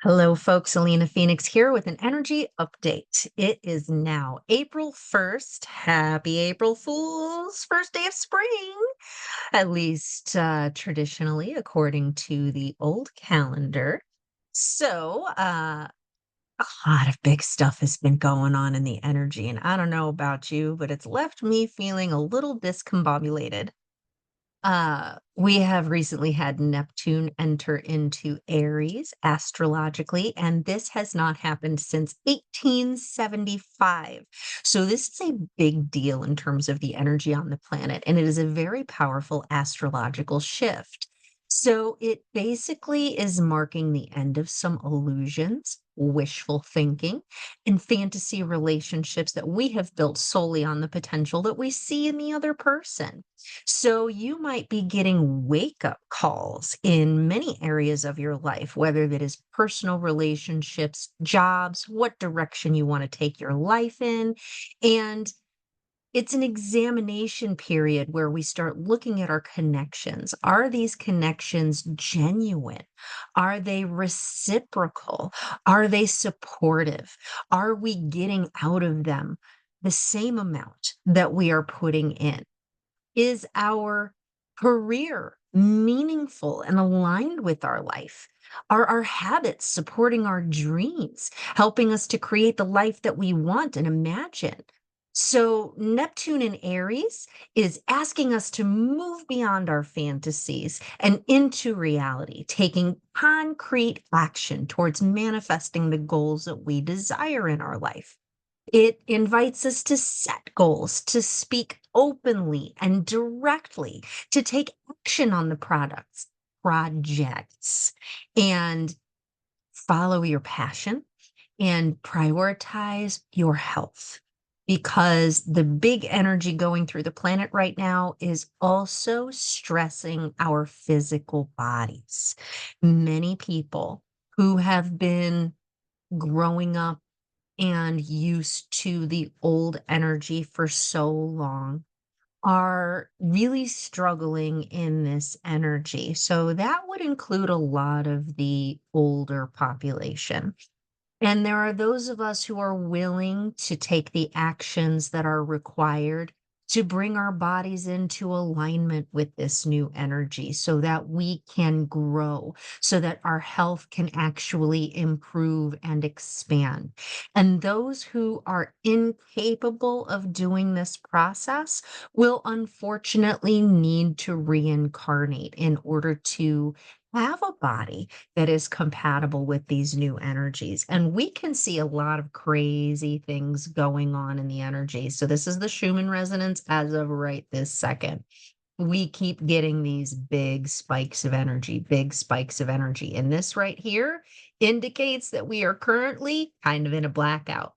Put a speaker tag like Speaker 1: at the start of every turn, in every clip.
Speaker 1: Hello, folks. Alina Phoenix here with an energy update. It is now April 1st. Happy April Fool's, first day of spring, at least traditionally, according to the old calendar. A lot of big stuff has been going on in the energy, and I don't know about you, but it's left me feeling a little discombobulated. We have recently had Neptune enter into Aries astrologically, and this has not happened since 1875. So this is a big deal in terms of the energy on the planet, and it is a very powerful astrological shift. So it basically is marking the end of some illusions, wishful thinking, and fantasy relationships that we have built solely on the potential that we see in the other person. So you might be getting wake up calls in many areas of your life, whether that is personal relationships, jobs, what direction you want to take your life in. And it's an examination period where we start looking at our connections. Are these connections genuine? Are they reciprocal? Are they supportive? Are we getting out of them the same amount that we are putting in? Is our career meaningful and aligned with our life? Are our habits supporting our dreams, helping us to create the life that we want and imagine? So, Neptune in Aries is asking us to move beyond our fantasies and into reality, taking concrete action towards manifesting the goals that we desire in our life. It invites us to set goals, to speak openly and directly, to take action on the projects, and follow your passion and prioritize your health. Because the big energy going through the planet right now is also stressing our physical bodies. Many people who have been growing up and used to the old energy for so long are really struggling in this energy. So that would include a lot of the older population. And there are those of us who are willing to take the actions that are required to bring our bodies into alignment with this new energy so that we can grow, so that our health can actually improve and expand. And those who are incapable of doing this process will unfortunately need to reincarnate in order to have a body that is compatible with these new energies. And we can see a lot of crazy things going on in the energy. So this is the Schumann resonance as of right this second. We keep getting these big spikes of energy, big spikes of energy. And this right here indicates that we are currently kind of in a blackout.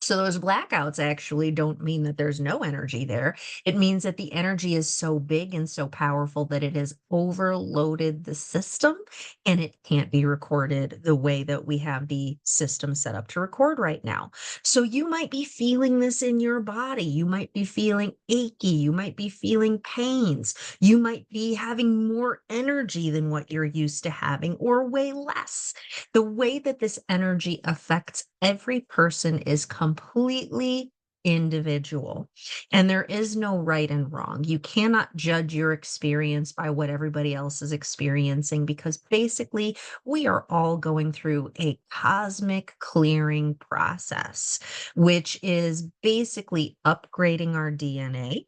Speaker 1: So those blackouts actually don't mean that there's no energy there. It means that the energy is so big and so powerful that it has overloaded the system and it can't be recorded the way that we have the system set up to record right now. So you might be feeling this in your body. You might be feeling achy. You might be feeling pains. You might be having more energy than what you're used to having or way less. The way that this energy affects every person is completely individual, and there is no right and wrong. You cannot judge your experience by what everybody else is experiencing because basically we are all going through a cosmic clearing process, which is basically upgrading our DNA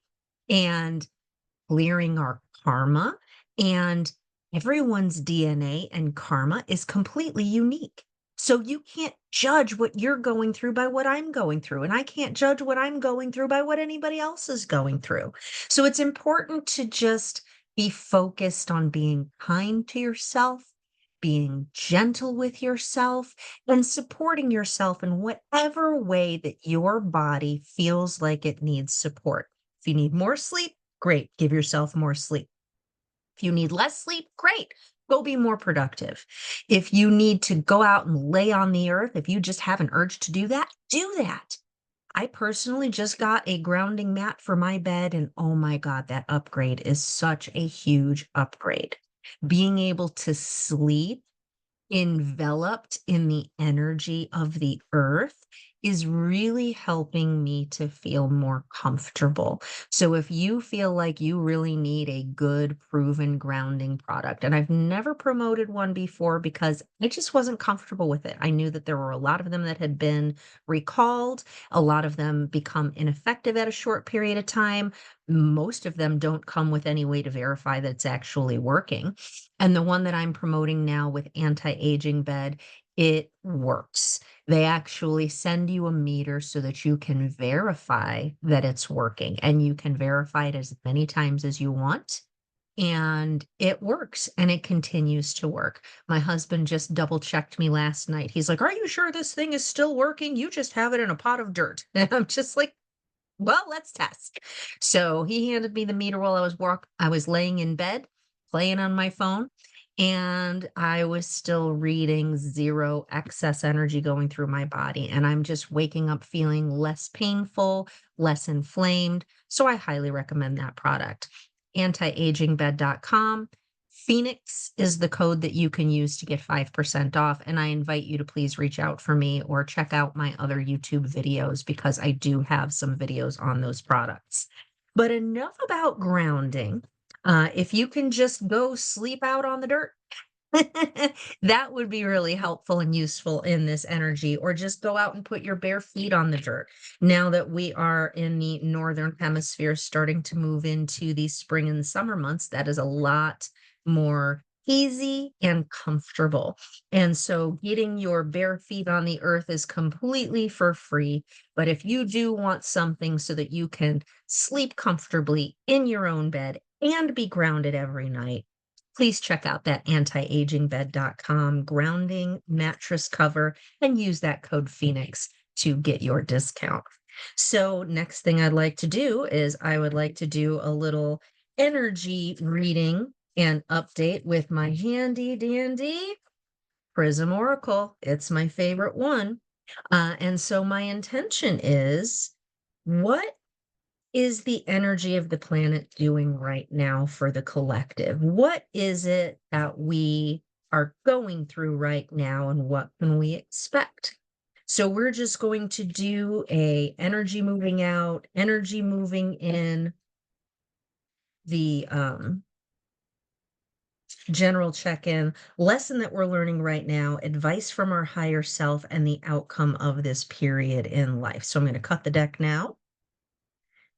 Speaker 1: and clearing our karma, and everyone's DNA and karma is completely unique. So you can't judge what you're going through by what I'm going through, and I can't judge what I'm going through by what anybody else is going through. So it's important to just be focused on being kind to yourself, being gentle with yourself, and supporting yourself in whatever way that your body feels like it needs support. If you need more sleep, great, give yourself more sleep. If you need less sleep, great, go be more productive. If you need to go out and lay on the earth, if you just have an urge to do that, do that. I personally just got a grounding mat for my bed, and oh my God, that upgrade is such a huge upgrade. Being able to sleep enveloped in the energy of the earth is really helping me to feel more comfortable. So if you feel like you really need a good proven grounding product, and I've never promoted one before because I just wasn't comfortable with it. I knew that there were a lot of them that had been recalled, a lot of them become ineffective at a short period of time. Most of them don't come with any way to verify that it's actually working. And the one that I'm promoting now with anti-aging bed, it works. They actually send you a meter so that you can verify that it's working, and you can verify it as many times as you want. And it works and it continues to work. My husband just double checked me last night. He's like, "Are you sure this thing is still working? You just have it in a pot of dirt." And I'm just like, well, let's test. So he handed me the meter while I was laying in bed, playing on my phone, and I was still reading 0 excess energy going through my body, and I'm just waking up feeling less painful, less inflamed. So I highly recommend that product. Antiagingbed.com. Phoenix is the code that you can use to get 5% off. And I invite you to please reach out for me or check out my other YouTube videos because I do have some videos on those products. But enough about grounding. If you can just go sleep out on the dirt, that would be really helpful and useful in this energy, or just go out and put your bare feet on the dirt. Now that we are in the northern hemisphere, starting to move into the spring and summer months, that is a lot more easy and comfortable. And so getting your bare feet on the earth is completely for free. But if you do want something so that you can sleep comfortably in your own bed and be grounded every night, please check out that antiagingbed.com grounding mattress cover and use that code Phoenix to get your discount. So next thing I'd like to do is I would like to do a little energy reading and update with my handy dandy Prism Oracle. It's my favorite one. And so my intention is, what is the energy of the planet doing right now for the collective? What is it that we are going through right now, and what can we expect? So we're just going to do a energy moving out, energy moving in, the general check-in, lesson that we're learning right now, advice from our higher self, and the outcome of this period in life. So I'm going to cut the deck now.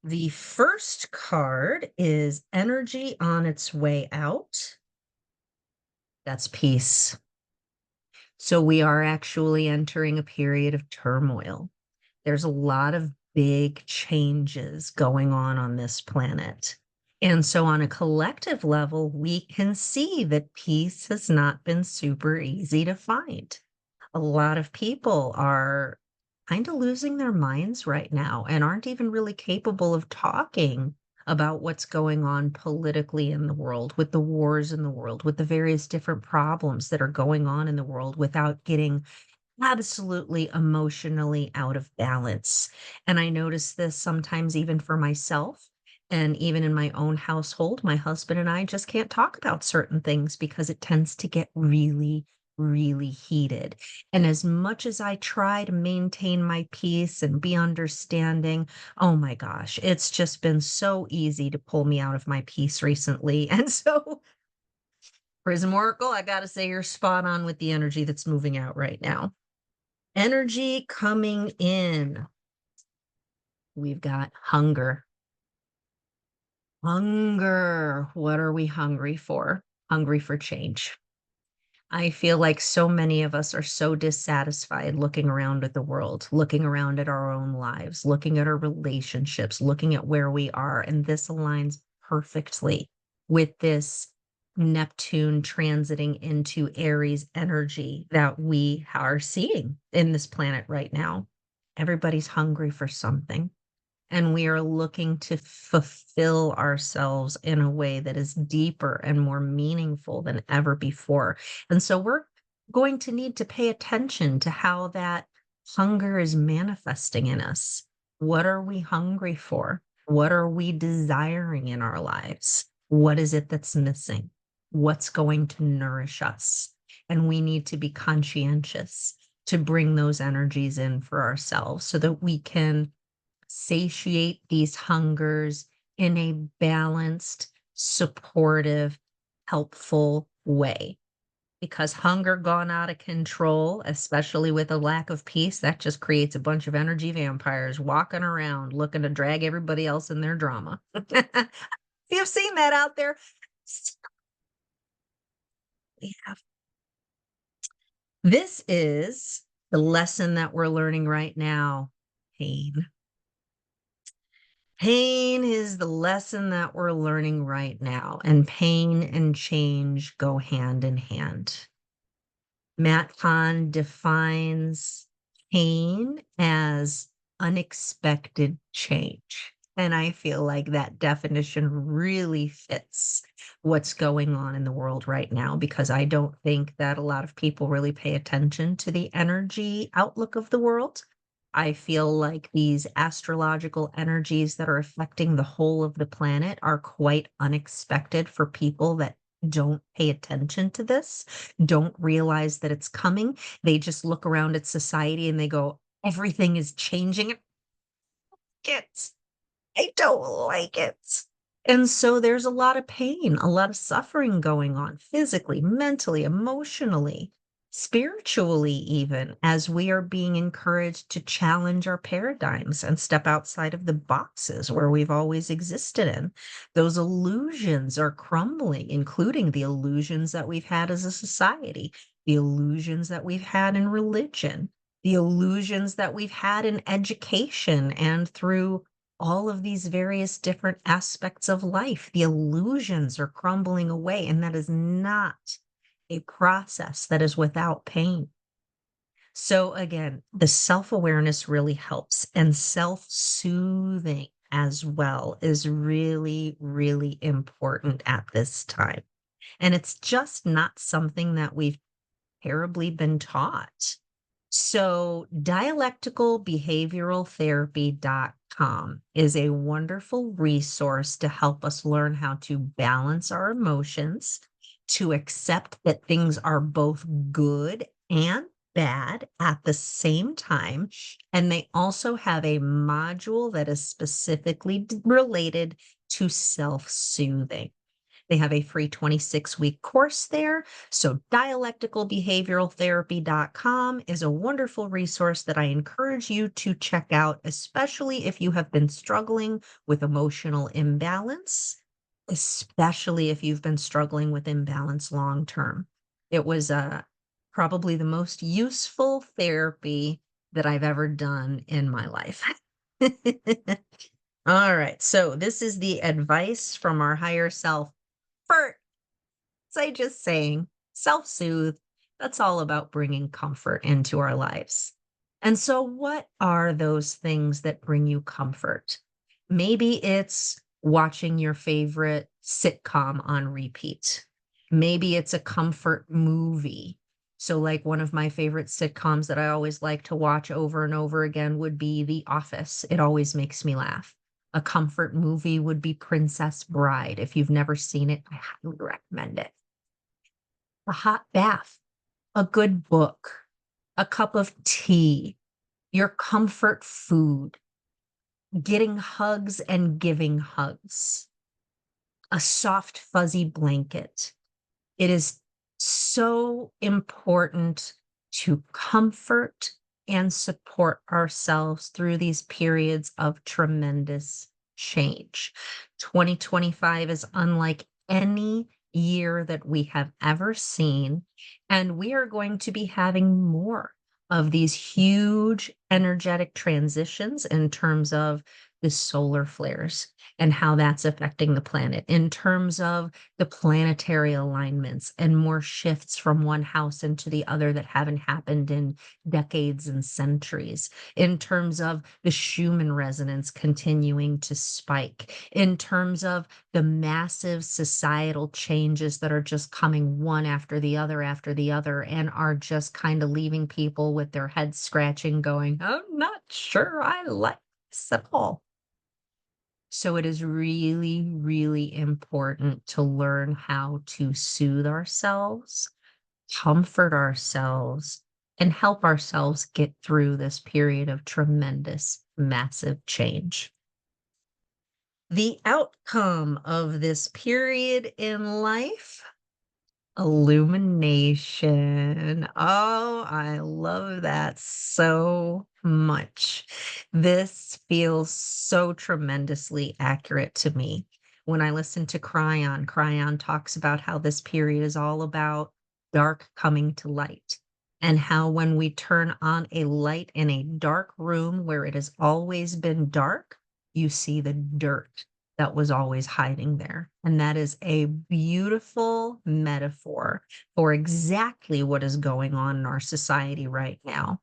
Speaker 1: The first card is energy on its way out. That's peace. So we are actually entering a period of turmoil. There's a lot of big changes going on this planet. And so on a collective level, we can see that peace has not been super easy to find. A lot of people are kind of losing their minds right now and aren't even really capable of talking about what's going on politically in the world, with the wars in the world, with the various different problems that are going on in the world, without getting absolutely emotionally out of balance. And I notice this sometimes even for myself. And even in my own household, my husband and I just can't talk about certain things because it tends to get really, really heated. And as much as I try to maintain my peace and be understanding, oh my gosh, it's just been so easy to pull me out of my peace recently. And so, Prism Oracle, I got to say, you're spot on with the energy that's moving out right now. Energy coming in. We've got hunger. Hunger. What are we hungry for? Hungry for change. I feel like so many of us are so dissatisfied looking around at the world, looking around at our own lives, looking at our relationships, looking at where we are. And this aligns perfectly with this Neptune transiting into Aries energy that we are seeing in this planet right now. Everybody's hungry for something, and we are looking to fulfill ourselves in a way that is deeper and more meaningful than ever before. And so we're going to need to pay attention to how that hunger is manifesting in us. What are we hungry for? What are we desiring in our lives? What is it that's missing? What's going to nourish us? And we need to be conscientious to bring those energies in for ourselves so that we can satiate these hungers in a balanced, supportive, helpful way. Because hunger gone out of control, especially with a lack of peace, that just creates a bunch of energy vampires walking around looking to drag everybody else in their drama. You've seen that out there. We have. This is the lesson that we're learning right now. Pain. Pain is the lesson that we're learning right now, and pain and change go hand in hand. Matt Kahn defines pain as unexpected change. And I feel like that definition really fits what's going on in the world right now, because I don't think that a lot of people really pay attention to the energy outlook of the world. I feel like these astrological energies that are affecting the whole of the planet are quite unexpected for people that don't pay attention to this, don't realize that it's coming. They just look around at society and they go, everything is changing. It. I don't like it. And so there's a lot of pain, a lot of suffering going on physically, mentally, emotionally, spiritually, even as we are being encouraged to challenge our paradigms and step outside of the boxes where we've always existed in. Those illusions are crumbling, including the illusions that we've had as a society, the illusions that we've had in religion, the illusions that we've had in education and through all of these various different aspects of life. The illusions are crumbling away, and that is not a process that is without pain. So, again, the self awareness really helps, and self soothing as well is really, really important at this time. And it's just not something that we've terribly been taught. So, dialecticalbehavioraltherapy.com is a wonderful resource to help us learn how to balance our emotions, to accept that things are both good and bad at the same time. And they also have a module that is specifically related to self soothing. They have a free 26-week course there. So dialecticalbehavioraltherapy.com is a wonderful resource that I encourage you to check out, especially if you have been struggling with emotional imbalance, especially if you've been struggling with imbalance long term. It was probably the most useful therapy that I've ever done in my life. All right. So this is the advice from our higher self. First, I just saying, self-soothe, that's all about bringing comfort into our lives. And so what are those things that bring you comfort? Maybe it's watching your favorite sitcom on repeat. Maybe it's a comfort movie. So like one of my favorite sitcoms that I always like to watch over and over again would be The Office. It always makes me laugh. A comfort movie would be Princess Bride. If you've never seen it, I highly recommend it. A hot bath, a good book, a cup of tea, your comfort food, getting hugs and giving hugs, a soft, fuzzy blanket. It is so important to comfort and support ourselves through these periods of tremendous change. 2025 is unlike any year that we have ever seen, and we are going to be having more of these huge energetic transitions in terms of the solar flares and how that's affecting the planet, in terms of the planetary alignments and more shifts from one house into the other that haven't happened in decades and centuries, in terms of the Schumann resonance continuing to spike, in terms of the massive societal changes that are just coming one after the other, and are just kind of leaving people with their heads scratching, going, I'm not sure I like this at all. So it is really, really important to learn how to soothe ourselves comfort ourselves, and help ourselves get through this period of tremendous, massive change. The outcome of this period in life, illumination. Oh, I love that so much. This feels so tremendously accurate to me. When I listen to Kryon, Kryon talks about how this period is all about dark coming to light, and how when we turn on a light in a dark room where it has always been dark, you see the dirt that was always hiding there. And that is a beautiful metaphor for exactly what is going on in our society right now.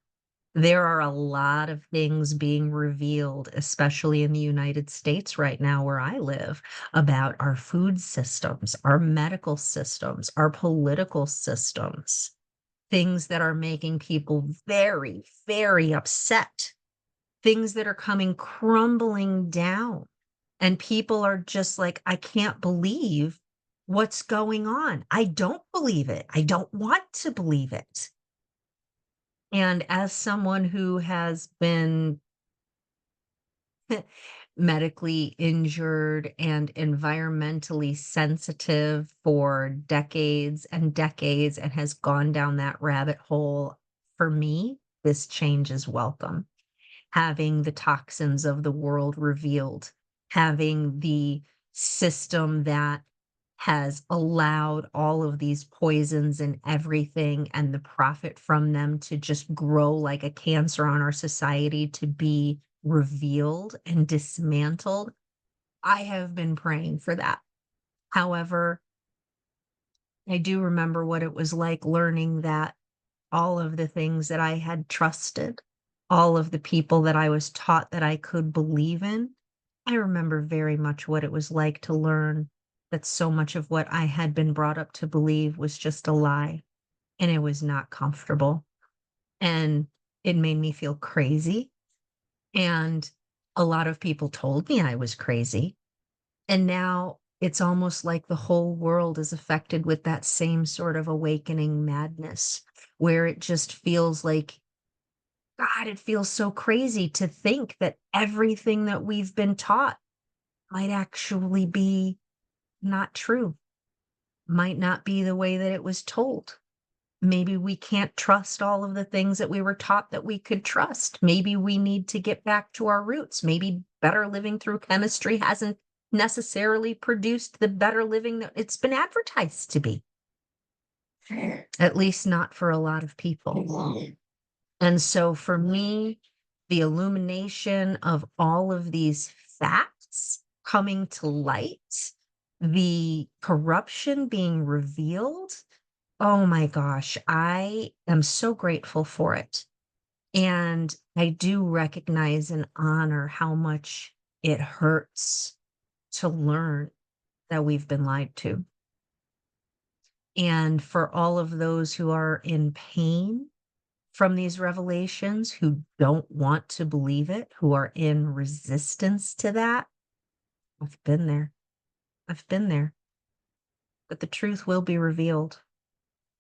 Speaker 1: There are a lot of things being revealed, especially in the United States right now, where I live, about our food systems, our medical systems, our political systems, things that are making people very, very upset, things that are coming crumbling down. And people are just like, I can't believe what's going on. I don't believe it. I don't want to believe it. And as someone who has been medically injured and environmentally sensitive for decades and decades and has gone down that rabbit hole, for me, this change is welcome. Having the toxins of the world revealed, having the system that has allowed all of these poisons and everything and the profit from them to just grow like a cancer on our society to be revealed and dismantled. I have been praying for that. However, I do remember what it was like learning that all of the things that I had trusted, all of the people that I was taught that I could believe in. I remember very much what it was like to learn that so much of what I had been brought up to believe was just a lie, and it was not comfortable. And it made me feel crazy. And a lot of people told me I was crazy. And now it's almost like the whole world is affected with that same sort of awakening madness, where it just feels like, God, it feels so crazy to think that everything that we've been taught might actually be not true, might not be the way that it was told. Maybe we can't trust all of the things that we were taught that we could trust. Maybe we need to get back to our roots. Maybe better living through chemistry hasn't necessarily produced the better living that it's been advertised to be, at least not for a lot of people. And so for me, the illumination of all of these facts coming to light, the corruption being revealed, oh my gosh, I am so grateful for it. And I do recognize and honor how much it hurts to learn that we've been lied to. And for all of those who are in pain from these revelations, who don't want to believe it, who are in resistance to that, I've been there. I've been there. But the truth will be revealed.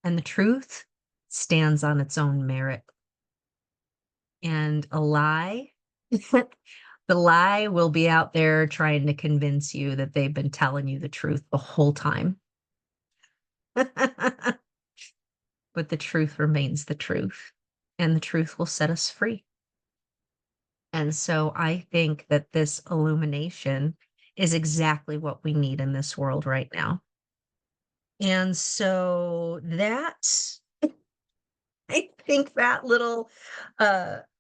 Speaker 1: And the truth stands on its own merit. And a lie, the lie will be out there trying to convince you that they've been telling you the truth the whole time. But the truth remains the truth, and the truth will set us free. And so I think that this illumination is exactly what we need in this world right now. And so that I think that little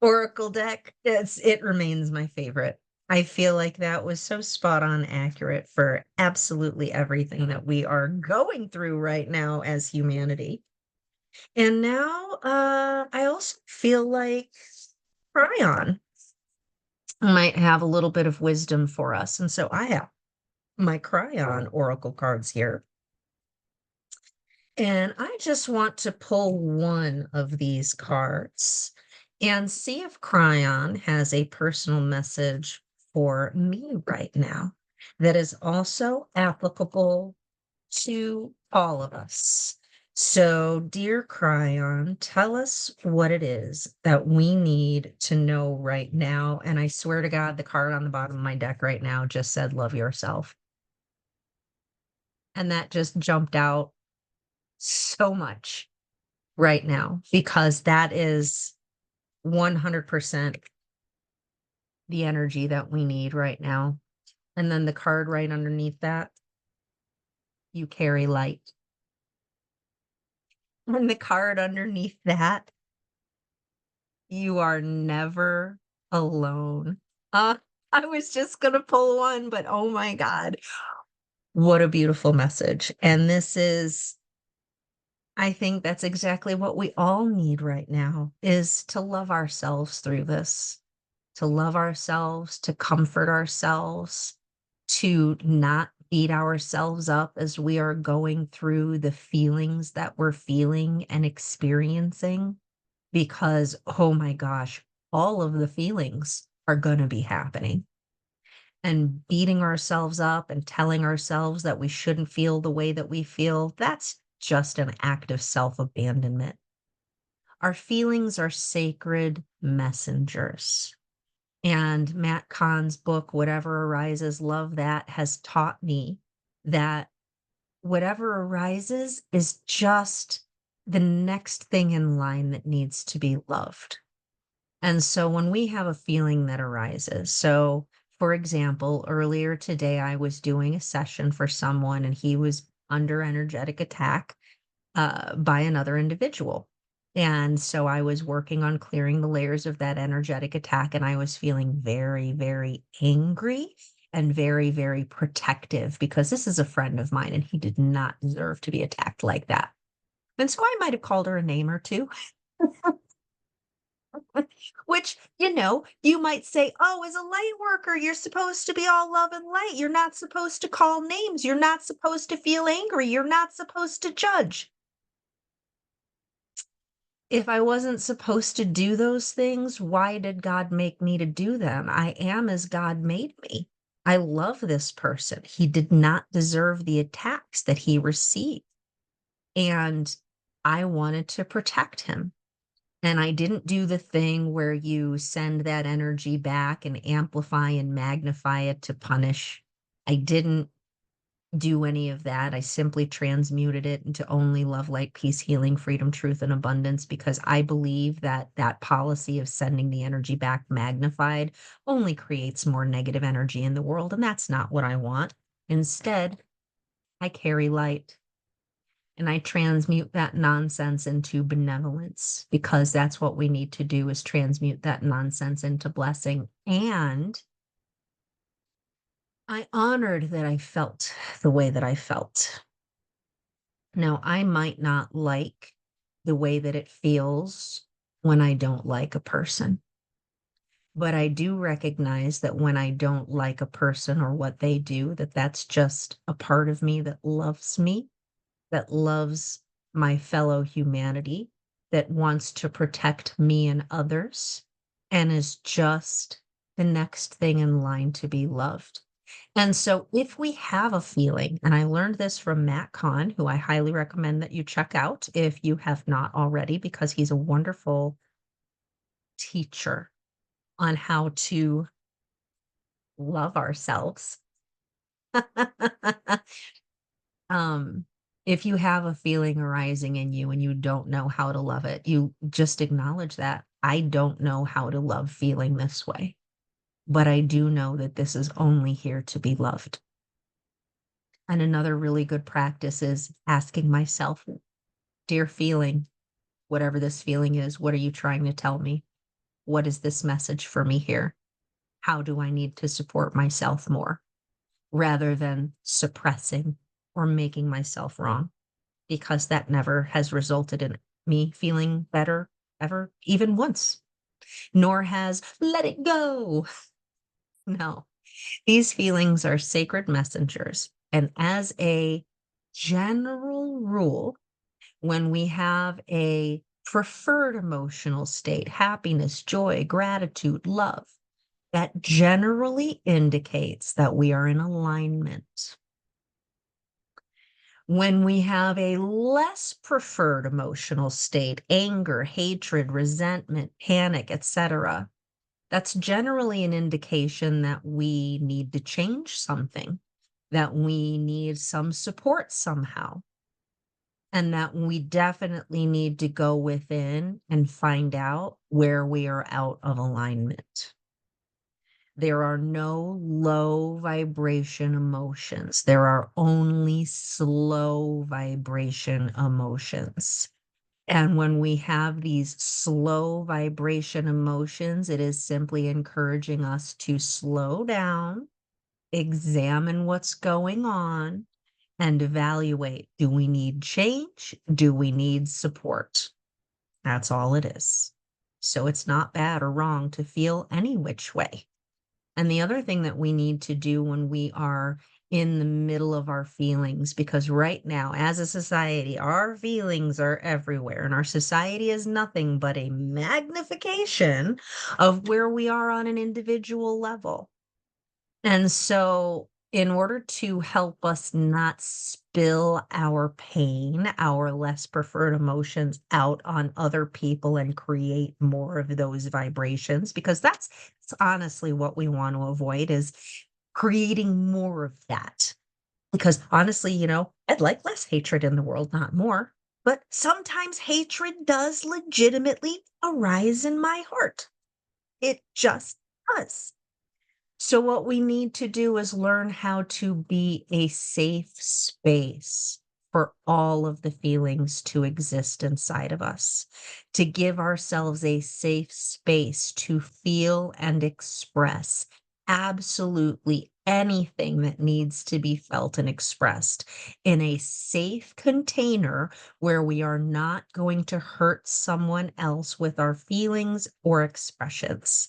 Speaker 1: oracle deck, it remains my favorite. I feel like that was so spot on accurate for absolutely everything that we are going through right now as humanity. And now I also feel like Cryon might have a little bit of wisdom for us. And so I have my Cryon Oracle cards here. And I just want to pull one of these cards and see if Cryon has a personal message for me right now that is also applicable to all of us. So, dear Kryon, tell us what it is that we need to know right now. And I swear to God, the card on the bottom of my deck right now just said, love yourself. And that just jumped out so much right now because that is 100% the energy that we need right now. And then the card right underneath that, you carry light. And the card underneath that, you are never alone. Uh, I was just going to pull one, but oh my God, what a beautiful message. And this is, I think that's exactly what we all need right now is to love ourselves through this, to love ourselves, to comfort ourselves, to not beat ourselves up as we are going through the feelings that we're feeling and experiencing. Because, oh my gosh, all of the feelings are going to be happening. And beating ourselves up and telling ourselves that we shouldn't feel the way that we feel, that's just an act of self abandonment. Our feelings are sacred messengers. And Matt Kahn's book, Whatever Arises, Love That, has taught me that whatever arises is just the next thing in line that needs to be loved. And so when we have a feeling that arises, so for example, earlier today, I was doing a session for someone and he was under energetic attack by another individual. And so I was working on clearing the layers of that energetic attack, and I was feeling very, very angry and very, very protective because this is a friend of mine and he did not deserve to be attacked like that. And so I might have called her a name or two. Which, you might say, oh, as a light worker, you're supposed to be all love and light. You're not supposed to call names. You're not supposed to feel angry. You're not supposed to judge. If I wasn't supposed to do those things, why did God make me to do them? I am as God made me. I love this person. He did not deserve the attacks that he received. And I wanted to protect him. And I didn't do the thing where you send that energy back and amplify and magnify it to punish. I didn't do any of that. I simply transmuted it into only love, light, peace, healing, freedom, truth, and abundance because I believe that that policy of sending the energy back magnified only creates more negative energy in the world. And that's not what I want. Instead, I carry light. And I transmute that nonsense into benevolence because that's what we need to do is transmute that nonsense into blessing. And I honored that I felt the way that I felt. Now, I might not like the way that it feels when I don't like a person, but I do recognize that when I don't like a person or what they do, that that's just a part of me that loves me, that loves my fellow humanity, that wants to protect me and others, and is just the next thing in line to be loved. And so if we have a feeling, and I learned this from Matt Kahn, who I highly recommend that you check out if you have not already, because he's a wonderful teacher on how to love ourselves. um, if you have a feeling arising in you and you don't know how to love it, you just acknowledge that. I don't know how to love feeling this way, but I do know that this is only here to be loved. And another really good practice is asking myself, dear feeling, whatever this feeling is, what are you trying to tell me? What is this message for me here? How do I need to support myself more rather than suppressing or making myself wrong? Because that never has resulted in me feeling better ever, even once, nor has let it go. No, these feelings are sacred messengers. And as a general rule, when we have a preferred emotional state, happiness, joy, gratitude, love, that generally indicates that we are in alignment. When we have a less preferred emotional state, anger, hatred, resentment, panic, etc., that's generally an indication that we need to change something, that we need some support somehow, and that we definitely need to go within and find out where we are out of alignment. There are no low vibration emotions. There are only slow vibration emotions. And when we have these slow vibration emotions, it is simply encouraging us to slow down, examine what's going on, and evaluate. Do we need change? Do we need support? That's all it is. So it's not bad or wrong to feel any which way. And the other thing that we need to do when we are in the middle of our feelings, because right now, as a society, our feelings are everywhere, and our society is nothing but a magnification of where we are on an individual level. And so, in order to help us not spill our pain, our less preferred emotions out on other people and create more of those vibrations, because that's honestly what we want to avoid is creating more of that. Because honestly, I'd like less hatred in the world, not more. But sometimes hatred does legitimately arise in my heart. It just does. So, what we need to do is learn how to be a safe space for all of the feelings to exist inside of us, to give ourselves a safe space to feel and express absolutely anything that needs to be felt and expressed in a safe container where we are not going to hurt someone else with our feelings or expressions.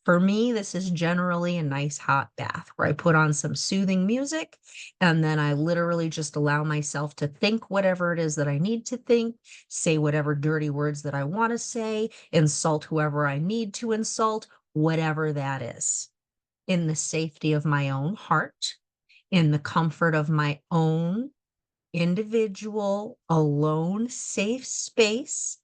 Speaker 1: For me, this is generally a nice hot bath where I put on some soothing music and then I literally just allow myself to think whatever it is that I need to think, say whatever dirty words that I want to say, insult whoever I need to insult, whatever that is, in the safety of my own heart, in the comfort of my own individual, alone, safe space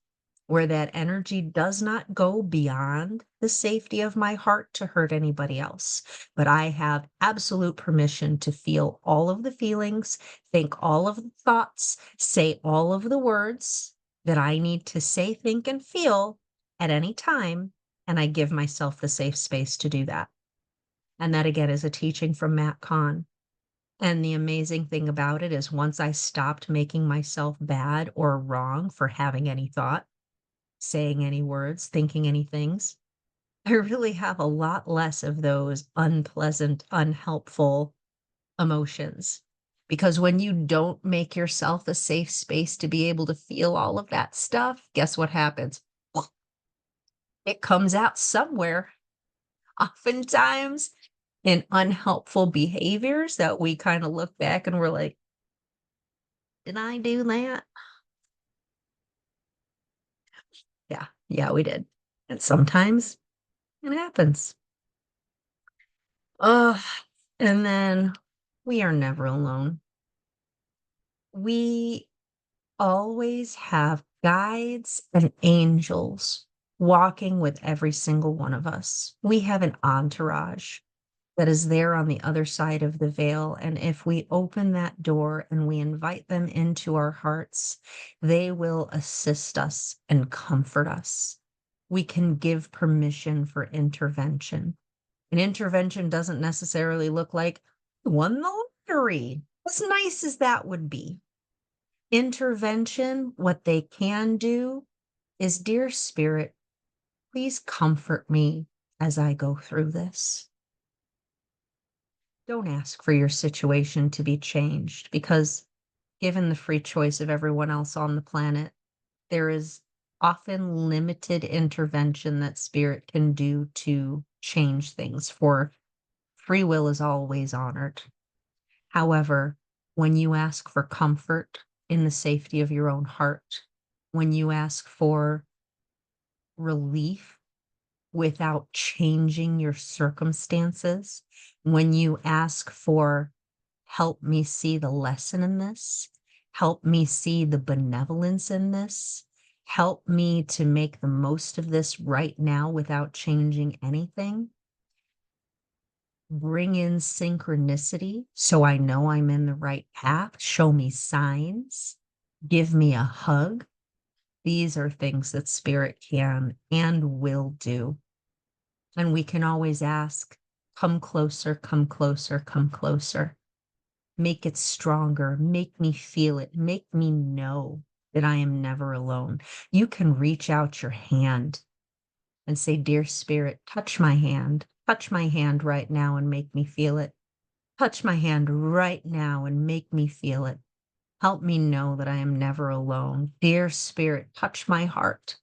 Speaker 1: where that energy does not go beyond the safety of my heart to hurt anybody else. But I have absolute permission to feel all of the feelings, think all of the thoughts, say all of the words that I need to say, think, and feel at any time. And I give myself the safe space to do that. And that again is a teaching from Matt Kahn. And the amazing thing about it is once I stopped making myself bad or wrong for having any thought, saying any words, thinking any things, I really have a lot less of those unpleasant, unhelpful emotions. Because when you don't make yourself a safe space to be able to feel all of that stuff, guess what happens? It comes out somewhere. Oftentimes in unhelpful behaviors that we kind of look back and we're like, did I do that? Yeah, yeah, we did. And sometimes it happens. Ugh, and then we are never alone. We always have guides and angels walking with every single one of us. We have an entourage that is there on the other side of the veil. And if we open that door and we invite them into our hearts, they will assist us and comfort us. We can give permission for intervention. And intervention doesn't necessarily look like "I won the lottery," as nice as that would be. Intervention, what they can do is, dear spirit, please comfort me as I go through this. Don't ask for your situation to be changed because, given the free choice of everyone else on the planet, there is often limited intervention that spirit can do to change things, for free will is always honored. However, when you ask for comfort in the safety of your own heart, when you ask for relief without changing your circumstances, when you ask for "help me see the lesson in this," Help me see the benevolence in this. Help me to make the most of this right now without changing anything. Bring in synchronicity so I know I'm in the right path. Show me signs. Give me a hug. These are things that spirit can and will do. And we can always ask, come closer, come closer, come closer. Make it stronger. Make me feel it. Make me know that I am never alone. You can reach out your hand and say, Dear Spirit, touch my hand. Touch my hand right now and make me feel it. Touch my hand right now and make me feel it. Help me know that I am never alone. Dear Spirit, touch my heart.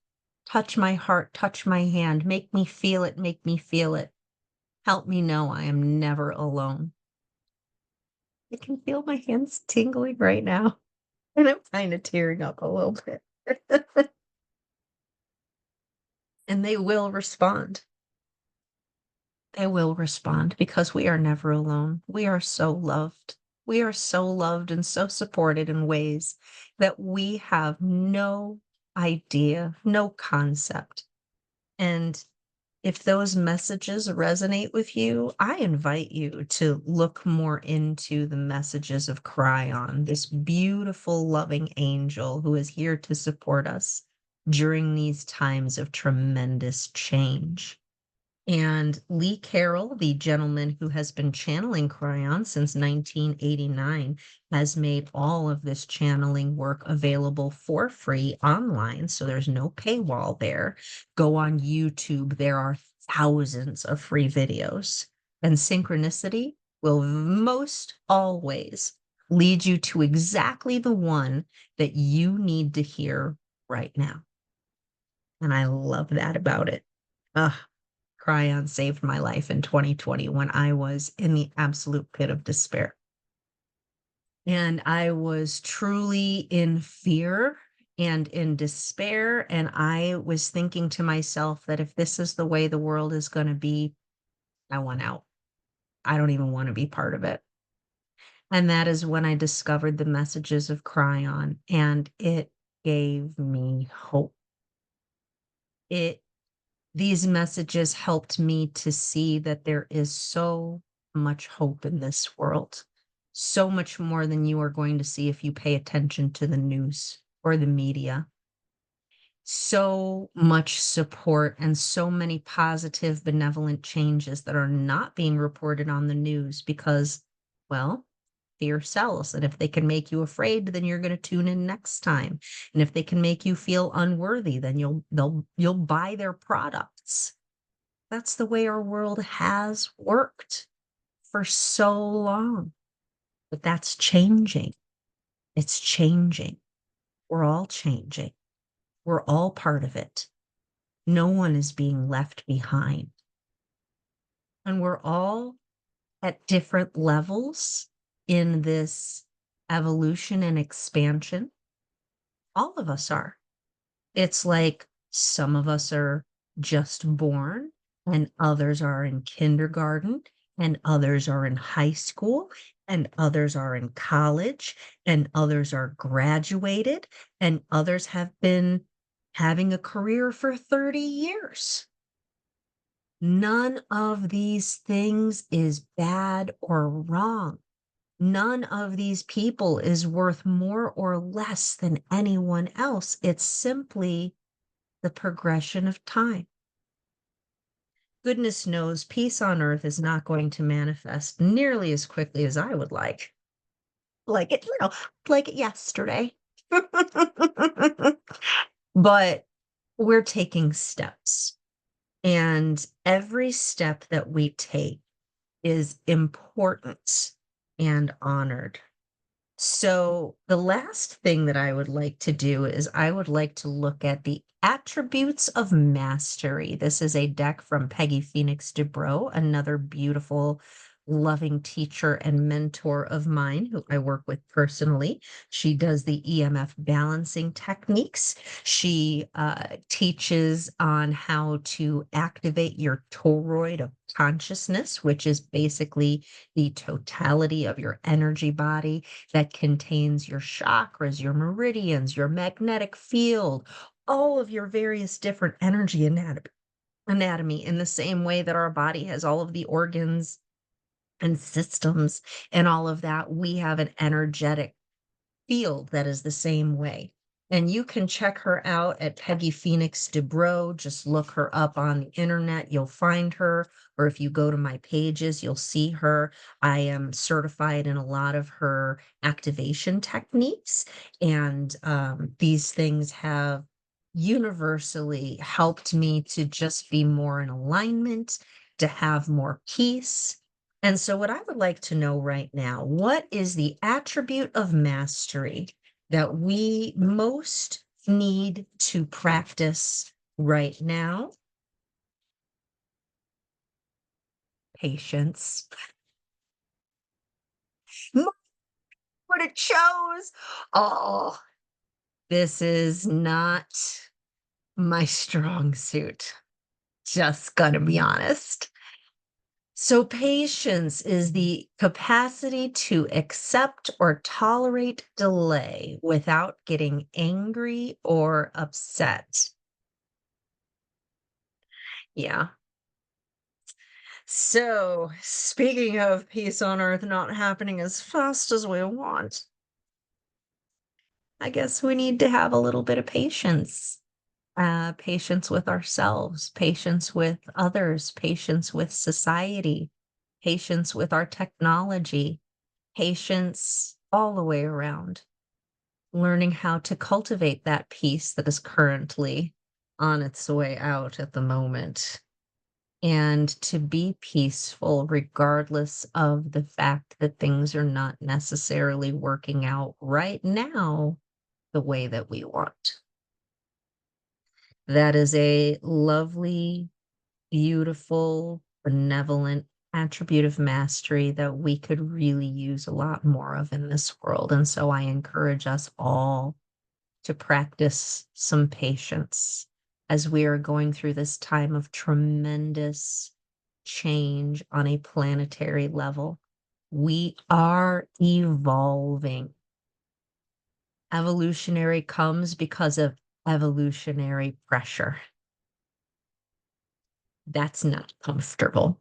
Speaker 1: Touch my heart. Touch my hand. Make me feel it. Make me feel it. Help me know I am never alone. I can feel my hands tingling right now, and I'm kind of tearing up a little bit. And they will respond. They will respond because we are never alone. We are so loved. We are so loved and so supported in ways that we have no idea, no concept. And if those messages resonate with you, I invite you to look more into the messages of Kryon, this beautiful, loving angel who is here to support us during these times of tremendous change. And Lee Carroll, the gentleman who has been channeling Kryon since 1989, has made all of this channeling work available for free online. So there's no paywall there. Go on YouTube. There are thousands of free videos. And synchronicity will most always lead you to exactly the one that you need to hear right now. And I love that about it. Ugh. Kryon saved my life in 2020 when I was in the absolute pit of despair. And I was truly in fear and in despair. And I was thinking to myself that if this is the way the world is going to be, I want out. I don't even want to be part of it. And that is when I discovered the messages of Kryon, and it gave me hope. These messages helped me to see that there is so much hope in this world, so much more than you are going to see if you pay attention to the news or the media. So much support and so many positive, benevolent changes that are not being reported on the news because, well, fear sells. And if they can make you afraid, then you're going to tune in next time. And if they can make you feel unworthy, then you'll buy their products. That's the way our world has worked for so long. But that's changing. It's changing. We're all changing. We're all part of it. No one is being left behind. And we're all at different levels in this evolution and expansion. All of us are. It's like some of us are just born, and others are in kindergarten, and others are in high school, and others are in college, and others are graduated, and others have been having a career for 30 years. None of these things is bad or wrong. None of these people is worth more or less than anyone else. It's simply the progression of time. Goodness knows peace on earth is not going to manifest nearly as quickly as I would like. Like it yesterday. But we're taking steps. And every step that we take is important and honored. So the last thing that I would like to do is I would like to look at the attributes of mastery. This is a deck from Peggy Phoenix Dubrow, another beautiful loving teacher and mentor of mine who I work with personally. She does the EMF balancing techniques. She teaches on how to activate your toroid of consciousness, which is basically the totality of your energy body that contains your chakras, your meridians, your magnetic field, all of your various different energy anatomy in the same way that our body has all of the organs and systems and all of that. We have an energetic field that is the same way. And you can check her out at Peggy Phoenix DeBro. Just look her up on the internet. You'll find her. Or if you go to my pages, you'll see her. I am certified in a lot of her activation techniques. And these things have universally helped me to just be more in alignment, to have more peace. And so, what I would like to know right now, what is the attribute of mastery that we most need to practice right now? Patience. Look what it chose. Oh, this is not my strong suit. Just gonna be honest. So, patience is the capacity to accept or tolerate delay without getting angry or upset. Yeah. So, speaking of peace on earth not happening as fast as we want, I guess we need to have a little bit of patience. Patience with ourselves, patience with others, patience with society, patience with our technology, patience all the way around, learning how to cultivate that peace that is currently on its way out at the moment, and to be peaceful regardless of the fact that things are not necessarily working out right now the way that we want. That is a lovely, beautiful, benevolent attribute of mastery that we could really use a lot more of in this world. And so I encourage us all to practice some patience as we are going through this time of tremendous change on a planetary level. We are evolving. Evolutionary comes because of evolutionary pressure. That's not comfortable.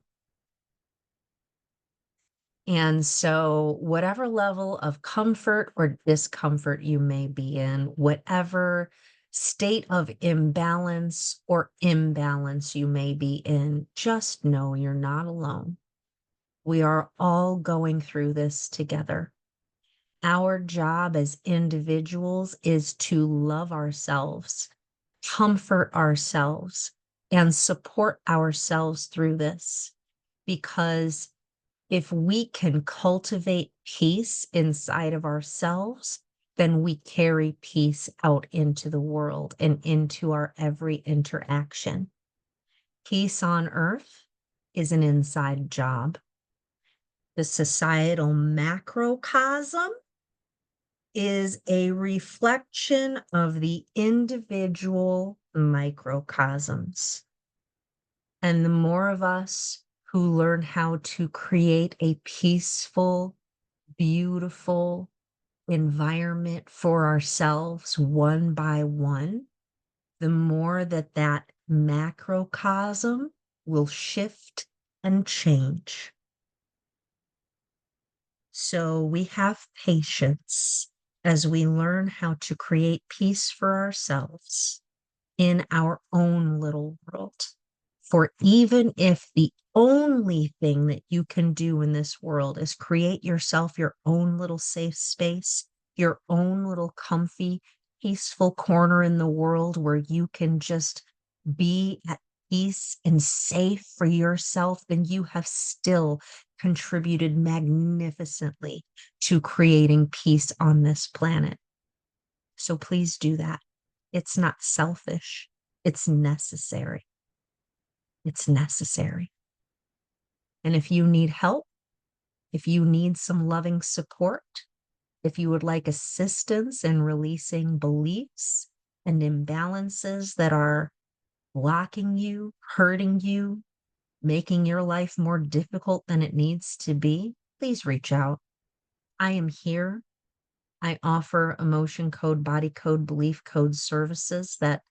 Speaker 1: And so, whatever level of comfort or discomfort you may be in, whatever state of imbalance or imbalance you may be in, just know you're not alone. We are all going through this together. Our job as individuals is to love ourselves, comfort ourselves, and support ourselves through this. Because if we can cultivate peace inside of ourselves, then we carry peace out into the world and into our every interaction. Peace on earth is an inside job. The societal macrocosm is a reflection of the individual microcosms. And the more of us who learn how to create a peaceful, beautiful environment for ourselves one by one, the more that that macrocosm will shift and change. So we have patience as we learn how to create peace for ourselves in our own little world. For even if the only thing that you can do in this world is create yourself your own little safe space, your own little comfy, peaceful corner in the world where you can just be at peace and safe for yourself, then you have still contributed magnificently to creating peace on this planet. So please do that. It's not selfish, it's necessary. It's necessary. And if you need help, If you need some loving support, if you would like assistance in releasing beliefs and imbalances that are blocking you, hurting you, making your life more difficult than it needs to be, please reach out. I am here. I offer emotion code, body code, belief code services that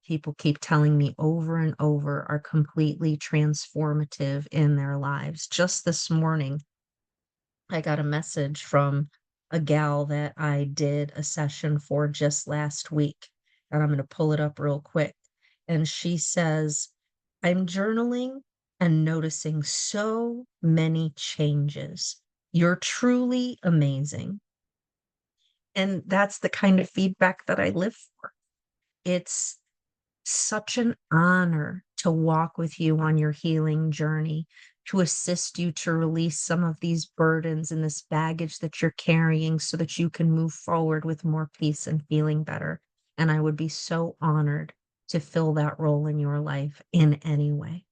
Speaker 1: people keep telling me over and over are completely transformative in their lives. Just this morning, I got a message from a gal that I did a session for just last week, and I'm going to pull it up real quick. And she says, I'm journaling and noticing so many changes. You're truly amazing. And that's the kind of feedback that I live for. It's such an honor to walk with you on your healing journey, to assist you to release some of these burdens and this baggage that you're carrying so that you can move forward with more peace and feeling better. And I would be so honored to fill that role in your life in any way.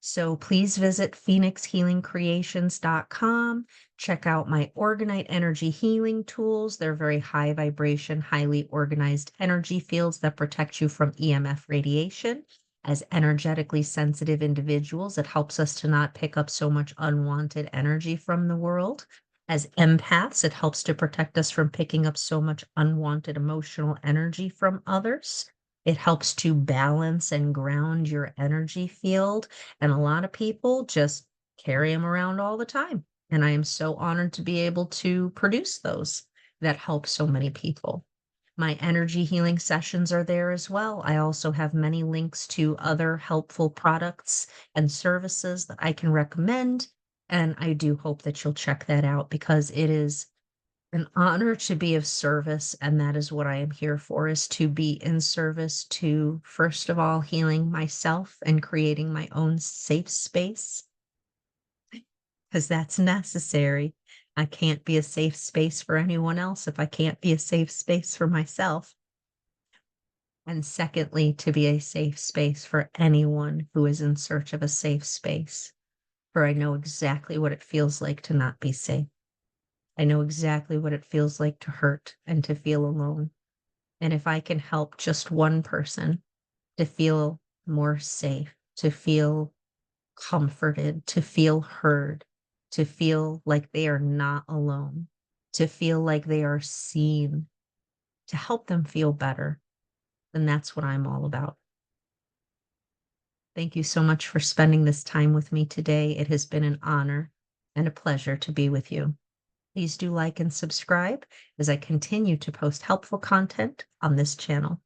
Speaker 1: So please visit phoenixhealingcreations.com. Check out my Organite energy healing tools. They're very high vibration, highly organized energy fields that protect you from EMF radiation. As energetically sensitive individuals, it helps us to not pick up so much unwanted energy from the world. As empaths, it helps to protect us from picking up so much unwanted emotional energy from others. It helps to balance and ground your energy field, and a lot of people just carry them around all the time. And I am so honored to be able to produce those that help so many people. My energy healing sessions are there as well. I also have many links to other helpful products and services that I can recommend. And I do hope that you'll check that out because it is an honor to be of service, and that is what I am here for, is to be in service to, first of all, healing myself and creating my own safe space, because that's necessary. I can't be a safe space for anyone else if I can't be a safe space for myself. And secondly, to be a safe space for anyone who is in search of a safe space, for I know exactly what it feels like to not be safe. I know exactly what it feels like to hurt and to feel alone. And if I can help just one person to feel more safe, to feel comforted, to feel heard, to feel like they are not alone, to feel like they are seen, to help them feel better, then that's what I'm all about. Thank you so much for spending this time with me today. It has been an honor and a pleasure to be with you. Please do like and subscribe as I continue to post helpful content on this channel.